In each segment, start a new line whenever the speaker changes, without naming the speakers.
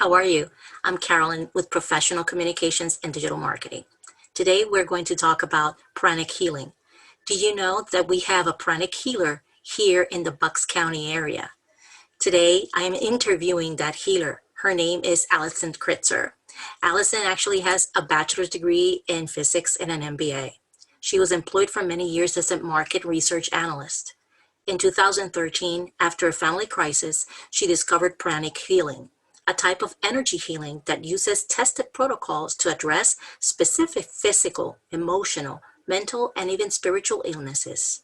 How are you? I'm Carolyn with Professional Communications and Digital Marketing. Today we're going to talk about pranic healing. Do you know that we have a pranic healer here in the Bucks County area? Today I am interviewing that healer. Her name is Alison Kritzer. Alison actually has a bachelor's degree in physics and an MBA. She was employed for many years as a market research analyst. In 2013, after a family crisis, she discovered pranic healing, a type of energy healing that uses tested protocols to address specific physical, emotional, mental, and even spiritual illnesses.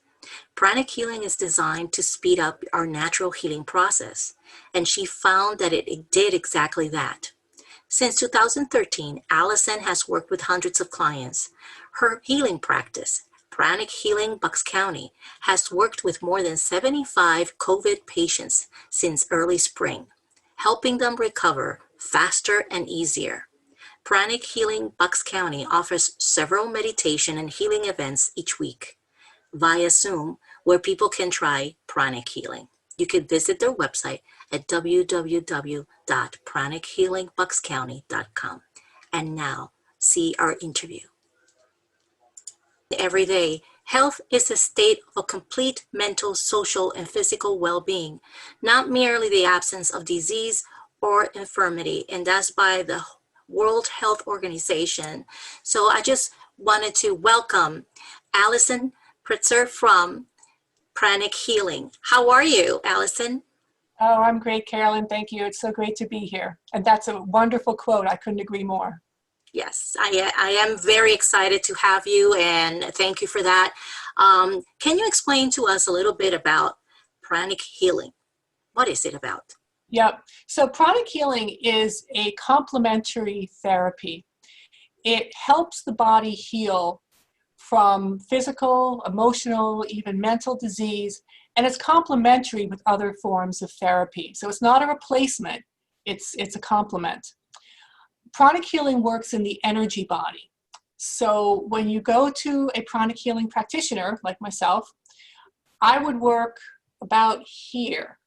Pranic healing is designed to speed up our natural healing process, and she found that it did exactly that. Since 2013, Alison has worked with hundreds of clients. Her healing practice, Pranic Healing Bucks County, has worked with more than 75 COVID patients since early spring, helping them recover faster and easier. Pranic Healing Bucks County offers several meditation and healing events each week via Zoom, where people can try pranic healing. You can visit their website at www.pranichealingbuckscounty.com. And now, see our interview. Every day, health is a state of complete mental, social, and physical well-being, not merely the absence of disease or infirmity, and that's by the World Health Organization. So I just wanted to welcome Alison Kritzer from Pranic Healing. How are you, Alison?
Oh, I'm great, Carolyn. Thank you. It's so great to be here. And that's a wonderful quote. I couldn't agree more.
Yes, I am very excited to have you, and thank you for that. Can you explain to us a little bit about pranic healing? What is it about?
Yep. So pranic healing is a complementary therapy. It helps the body heal from physical, emotional, even mental disease, and it's complementary with other forms of therapy. So it's not a replacement, it's a complement. Pranic healing works in the energy body. So when you go to a pranic healing practitioner like myself, I would work about here.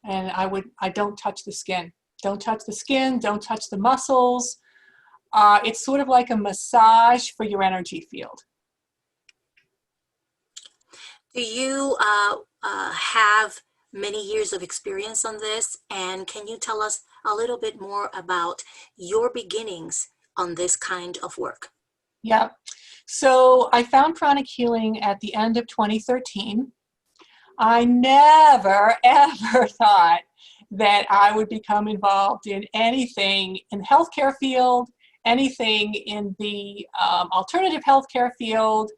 And I don't touch the skin. Don't touch the skin, don't touch the muscles. It's sort of like a massage for your energy field.
Do you have many years of experience on this? And can you tell us a little bit more about your beginnings on this kind of work?
Yeah. So I found pranic healing at the end of 2013. I never, ever thought that I would become involved in anything in the healthcare field, anything in the alternative healthcare field.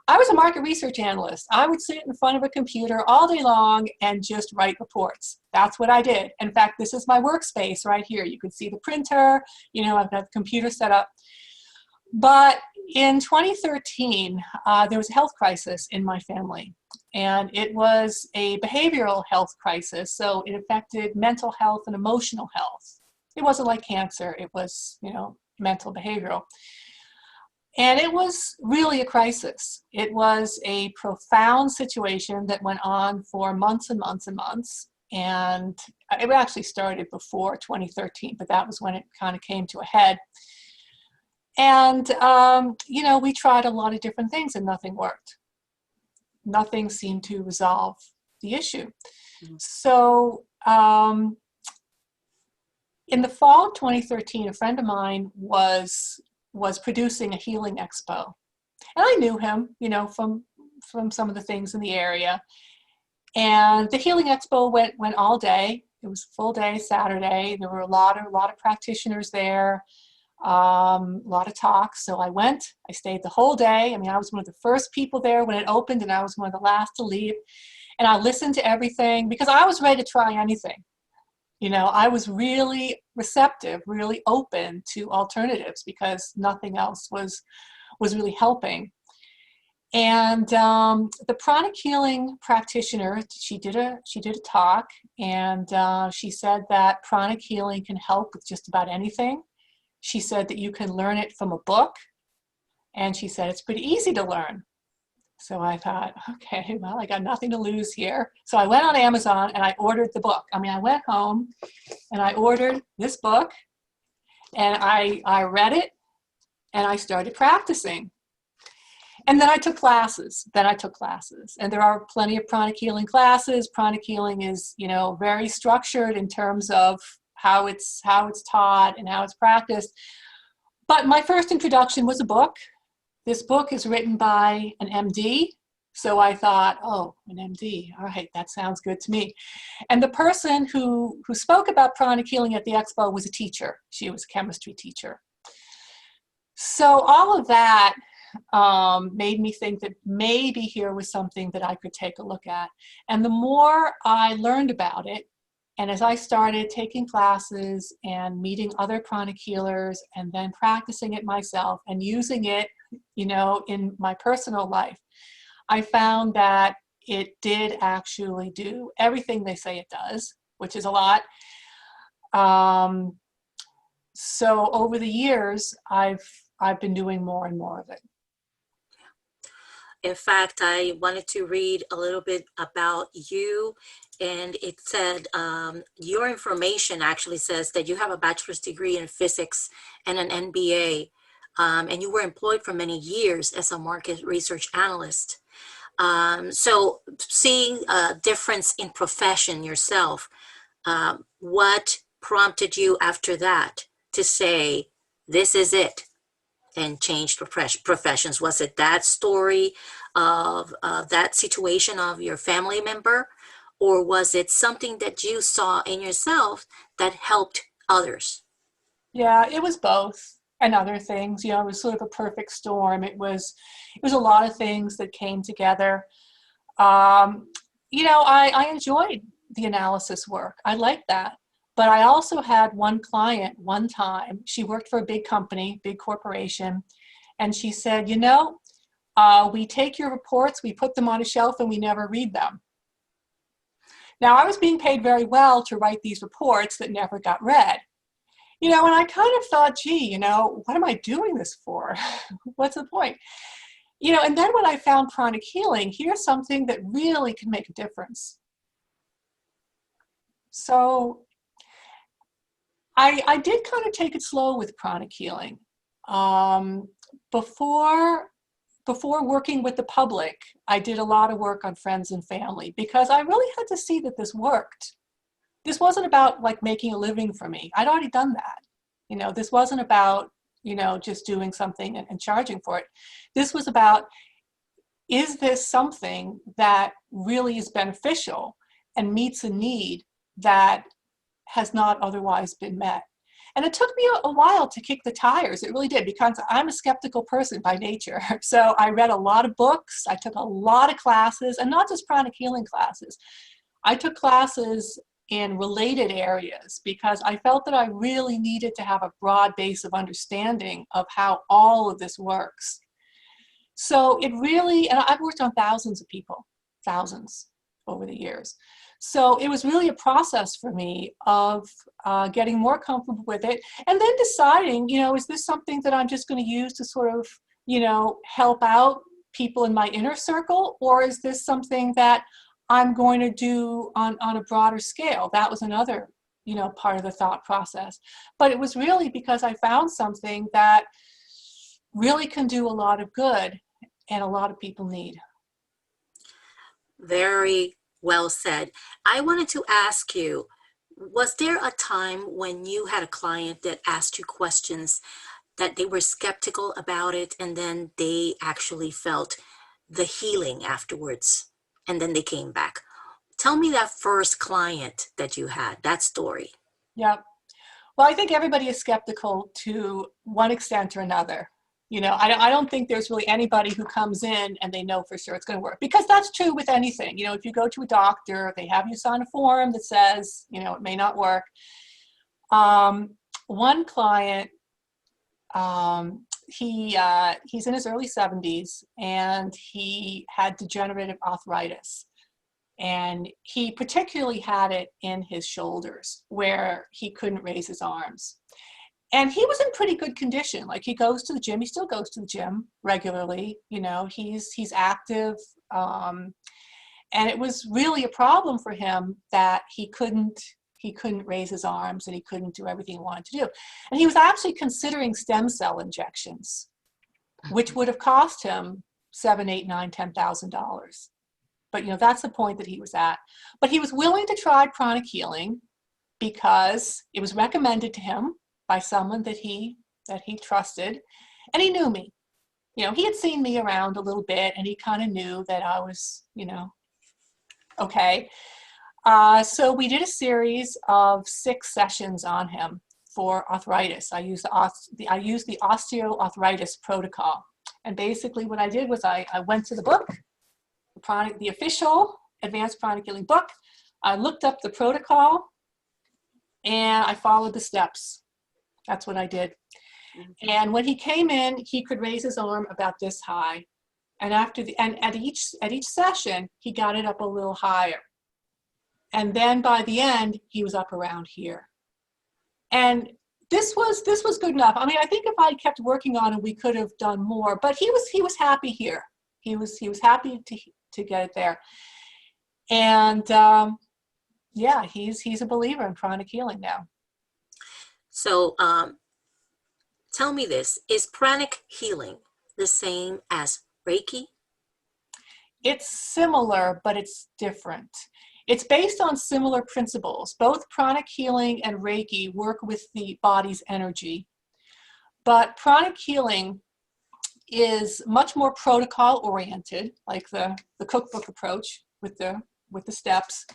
I was a market research analyst. I would sit in front of a computer all day long and just write reports. That's what I did. In fact, this is my workspace right here. You can see the printer, I've got the computer set up. But in 2013, there was a health crisis in my family. And it was a behavioral health crisis. So it affected mental health and emotional health. It wasn't like cancer. It was, mental behavioral. And it was really a crisis. It was a profound situation that went on for months and months and months. And it actually started before 2013, but that was when it kind of came to a head. And, we tried a lot of different things and nothing worked. Nothing seemed to resolve the issue. Mm-hmm. So in the fall of 2013, a friend of mine was producing a healing expo. And I knew him, from some of the things in the area. And the healing expo went all day. It was a full day, Saturday. There were a lot of practitioners there, a lot of talks. So I went, I stayed the whole day. I was one of the first people there when it opened, and I was one of the last to leave. And I listened to everything because I was ready to try anything. I was really receptive, really open to alternatives because nothing else was really helping. And the pranic healing practitioner, she did a talk, and she said that pranic healing can help with just about anything. She said that you can learn it from a book, and she said it's pretty easy to learn. So I thought, okay, well, I got nothing to lose here. So I went on Amazon and I ordered the book. I mean, I went home and I ordered this book and I read it and I started practicing. And then I took classes. And there are plenty of pranic healing classes. Pranic healing is, you know, very structured in terms of how it's taught and how it's practiced. But my first introduction was a book. This book is written by an MD. So I thought, oh, an MD. All right, that sounds good to me. And the person who spoke about pranic healing at the expo was a teacher. She was a chemistry teacher. So all of that made me think that maybe here was something that I could take a look at. And the more I learned about it, and as I started taking classes and meeting other pranic healers and then practicing it myself and using it, you know, in my personal life, I found that it did actually do everything they say it does, which is a lot. So over the years, I've been doing more and more of it.
In fact, I wanted to read a little bit about you, and it said your information actually says that you have a bachelor's degree in physics and an MBA, and you were employed for many years as a market research analyst. So seeing a difference in profession yourself, what prompted you after that to say, this is it, and change professions? Was it that story of that situation of your family member, or was it something that you saw in yourself that helped others?
Yeah, it was both and other things. You know, it was sort of a perfect storm. It was a lot of things that came together. You know, I enjoyed the analysis work. I liked that. But I also had one client one time. She worked for a big company, big corporation, and she said, you know, we take your reports, we put them on a shelf, and we never read them. Now, I was being paid very well to write these reports that never got read. You know, and I kind of thought, gee, you know, what am I doing this for? What's the point? You know, and then when I found pranic healing, here's something that really can make a difference. So I did kind of take it slow with pranic healing. Before working with the public, I did a lot of work on friends and family because I really had to see that this worked. This wasn't about like making a living for me. I'd already done that. You know, this wasn't about, you know, just doing something and charging for it. This was about, is this something that really is beneficial and meets a need that has not otherwise been met? And it took me a while to kick the tires. It really did, because I'm a skeptical person by nature. So I read a lot of books. I took a lot of classes, and not just pranic healing classes. I took classes in related areas because I felt that I really needed to have a broad base of understanding of how all of this works. So it really, and I've worked on thousands of people, thousands over the years. So it was really a process for me of getting more comfortable with it, and then deciding, you know, is this something that I'm just going to use to sort of, you know, help out people in my inner circle, or is this something that I'm going to do on a broader scale? That was another, you know, part of the thought process. But it was really because I found something that really can do a lot of good and a lot of people need.
Very well said. I wanted to ask you, was there a time when you had a client that asked you questions that they were skeptical about it, and then they actually felt the healing afterwards, and then they came back? Tell me that first client that you had, that story.
Yeah. Well, I think everybody is skeptical to one extent or another. You know, I don't think there's really anybody who comes in and they know for sure it's going to work, because that's true with anything. You know, if you go to a doctor, they have you sign a form that says, you know, it may not work. One client, he's in his early 70s, and he had degenerative arthritis. And he particularly had it in his shoulders where he couldn't raise his arms. And he was in pretty good condition. Like, he goes to the gym. He still goes to the gym regularly. You know, he's active. And it was really a problem for him that he couldn't raise his arms, and he couldn't do everything he wanted to do. And he was actually considering stem cell injections, which would have cost him $7,000, $8,000, $9,000, $10,000. But, you know, that's the point that he was at. But he was willing to try pranic healing because it was recommended to him by someone that he trusted, and he knew me. You know, he had seen me around a little bit, and he kind of knew that I was, you know, okay. So we did a series of 6 sessions on him for arthritis. I used the osteoarthritis protocol. And basically what I did was I went to the book, the official Advanced Pranic Healing book. I looked up the protocol, and I followed the steps. That's what I did. And when he came in, he could raise his arm about this high. And at each session, he got it up a little higher. And then by the end, he was up around here. And this was good enough. I mean, I think if I kept working on it, we could have done more. But he was happy here. He was happy to get it there. And yeah, he's a believer in pranic healing now.
So tell me this, is pranic healing the same as Reiki?
It's similar, but it's different. It's based on similar principles. Both pranic healing and Reiki work with the body's energy. But pranic healing is much more protocol oriented, like the cookbook approach with the steps.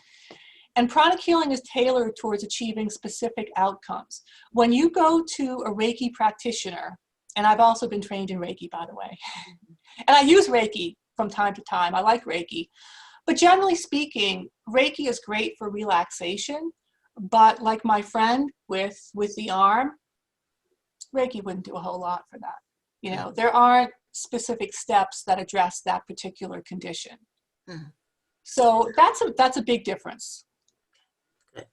And pranic healing is tailored towards achieving specific outcomes. When you go to a Reiki practitioner, and I've also been trained in Reiki, by the way, and I use Reiki from time to time. I like Reiki. But generally speaking, Reiki is great for relaxation. But like my friend with the arm, Reiki wouldn't do a whole lot for that. You know, there aren't specific steps that address that particular condition. Mm. So that's a big difference.
Good.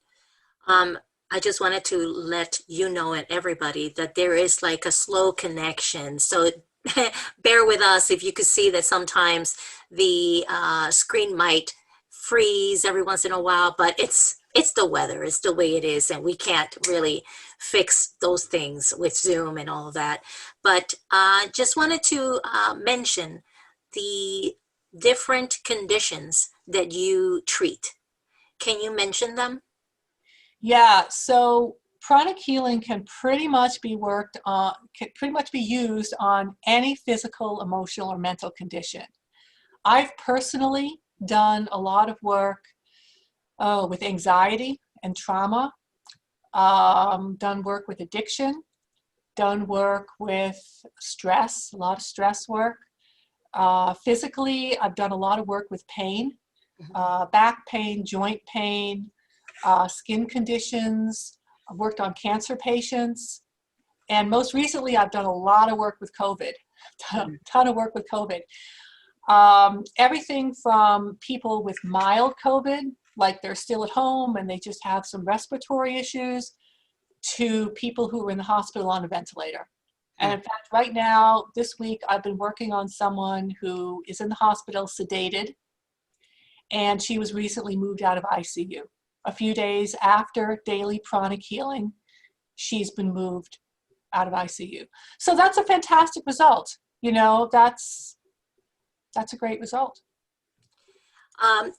I just wanted to let you know and everybody that there is like a slow connection. So bear with us if you could see that sometimes the screen might freeze every once in a while, but it's the weather, it's the way it is, and we can't really fix those things with Zoom and all of that. But just wanted to mention the different conditions that you treat. Can you mention them?
Yeah, so pranic healing can pretty much be used on any physical, emotional, or mental condition. I've personally done a lot of work with anxiety and trauma, done work with addiction, done work with stress, a lot of stress work. Physically, I've done a lot of work with pain, back pain, joint pain, skin conditions. I've worked on cancer patients. And most recently, I've done a lot of work with COVID, a ton of work with COVID. Everything from people with mild COVID, like they're still at home and they just have some respiratory issues, to people who are in the hospital on a ventilator. And in fact, right now, this week, I've been working on someone who is in the hospital sedated, and she was recently moved out of ICU. A few days after daily pranic healing, she's been moved out of ICU. So that's a fantastic result. You know, that's a great result.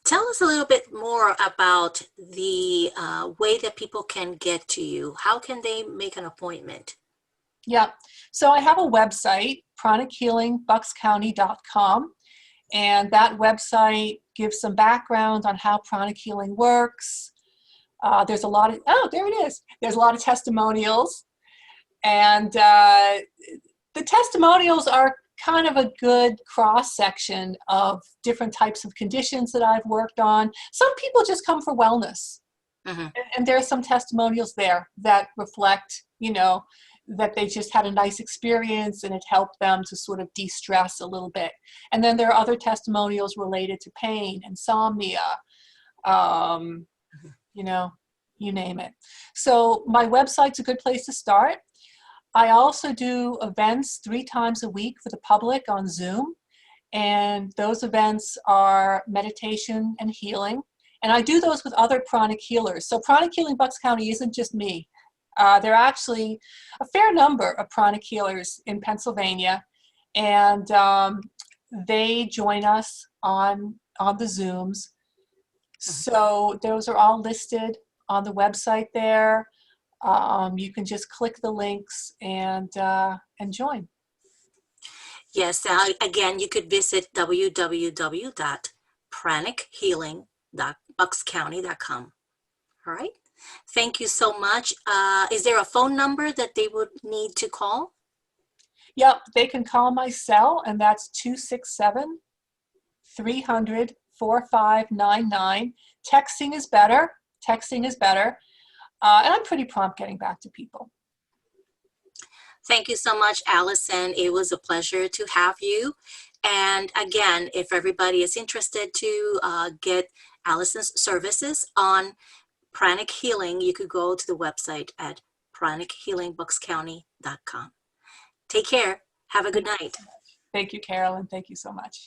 Tell us a little bit more about the way that people can get to you. How can they make an appointment?
Yeah, so I have a website, pranichealingbuckscounty.com, and that website gives some background on how pranic healing works. There's a lot of, there it is. There's a lot of testimonials, and the testimonials are kind of a good cross-section of different types of conditions that I've worked on. Some people just come for wellness, and there are some testimonials there that reflect, you know, that they just had a nice experience and it helped them to sort of de-stress a little bit. And then there are other testimonials related to pain, insomnia, you know, you name it. So my website's a good place to start. I also do events 3 times a week for the public on Zoom. And those events are meditation and healing. And I do those with other pranic healers. So Pranic Healing Bucks County isn't just me. There are actually a fair number of pranic healers in Pennsylvania. And they join us on the Zooms. So those are all listed on the website there. You can just click the links and join.
Yes, again, you could visit www.pranichealing.buckscounty.com. All right. Thank you so much. Is there a phone number that they would need to call?
Yep, they can call my cell, and that's 267-300-4599. Texting is better. And I'm pretty prompt getting back to people.
Thank you so much, Alison. It was a pleasure to have you. And again, if everybody is interested to get Alison's services on Pranic Healing, you could go to the website at pranichealingbuckscounty.com. Take care. Have a good night.
Thank you, Carolyn. Thank you so much.